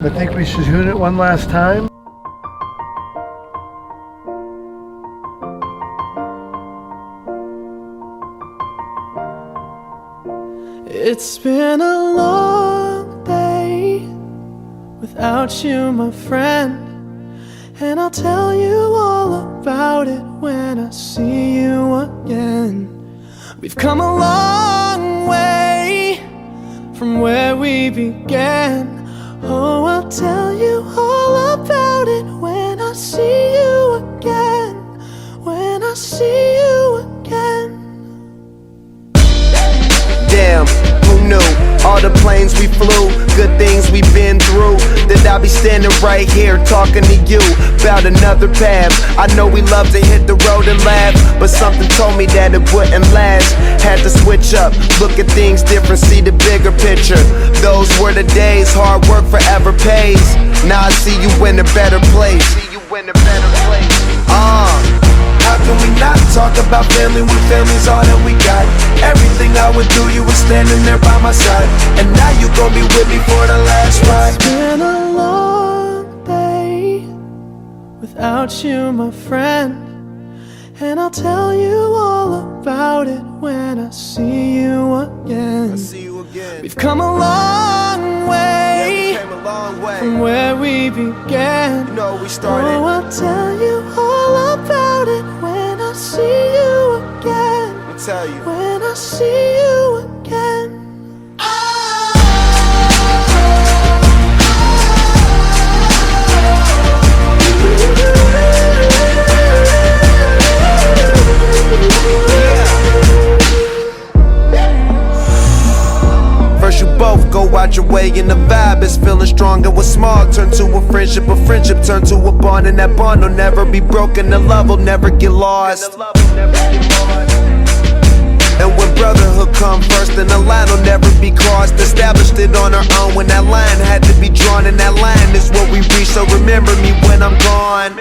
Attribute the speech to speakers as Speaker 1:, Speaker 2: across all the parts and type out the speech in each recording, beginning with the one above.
Speaker 1: I think we should hoon it one last time.
Speaker 2: It's been a long day without you, my friend, and I'll tell you all about it when I see you again. We've come a long way from where we began. Oh, I'll tell you all about it when I see you again. When I see you again.
Speaker 3: Damn, who knew? All the planes we flew, good things we've been through, that I'll be standing right here talking to you about another path. I know we love to hit the road and laugh, but something told me that it wouldn't last. Had to switch up, look at things different, see the bigger picture. Those were the days, hard work forever pays. Now I see you in a better place. How can we not talk about family when family's all that we got? Everything I went through, you were standing there by my side, and now you gon' be with me for the last ride.
Speaker 2: It's been a long day without you, my friend, and I'll tell you all about it when I see you again. We've come a long way, from where we began.
Speaker 3: You know we started.
Speaker 2: Oh, I'll tell you all about it when I see you again.
Speaker 3: I'll tell you.
Speaker 2: When I see you again.
Speaker 3: First you both go out your way and the vibe is feeling strong, and what's small turn to a friendship turn to a bond, and that bond will never be broken, the love will never get lost. And when brotherhood come first, then the line will never be crossed. Established it on our own when that line had to be drawn, and that line is what we reach, so remember me when I'm gone.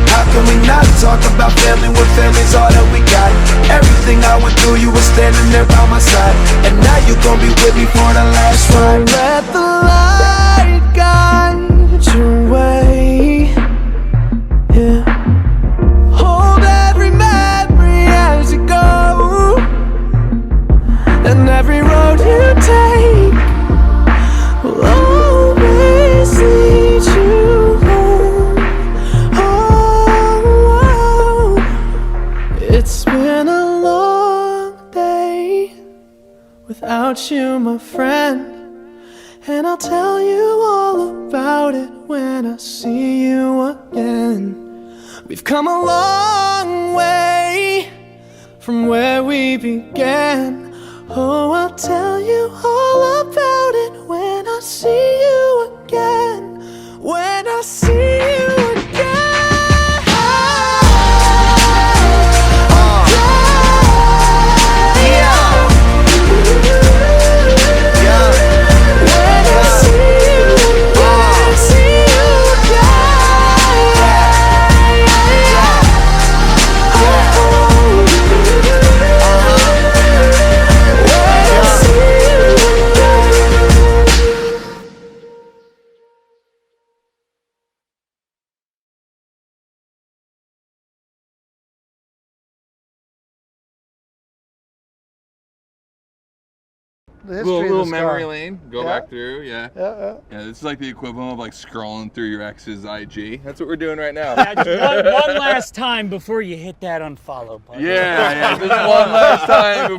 Speaker 3: How can we not talk about family when family's all that we got? Everything I went through, you were standing there by my side, and now you gon' be with me for the last ride.
Speaker 2: Let the light guide your way. Yeah. Hold every memory as you go, and every road you take will always lead you home. Oh, it's been a long day without you, my friend, and I'll tell you all about it when I see you again. We've come a long way from where we began. Oh, I'll tell you all about it when I see you again. When I see you again.
Speaker 1: The history of
Speaker 4: little
Speaker 1: this
Speaker 4: memory
Speaker 1: car.
Speaker 4: lane, go
Speaker 1: Yeah.
Speaker 4: back through, yeah.
Speaker 1: Yeah.
Speaker 4: This is like the equivalent of like scrolling through your ex's IG. That's what we're doing right now.
Speaker 5: Yeah, just one last time before you hit that unfollow button.
Speaker 4: Yeah, just one last time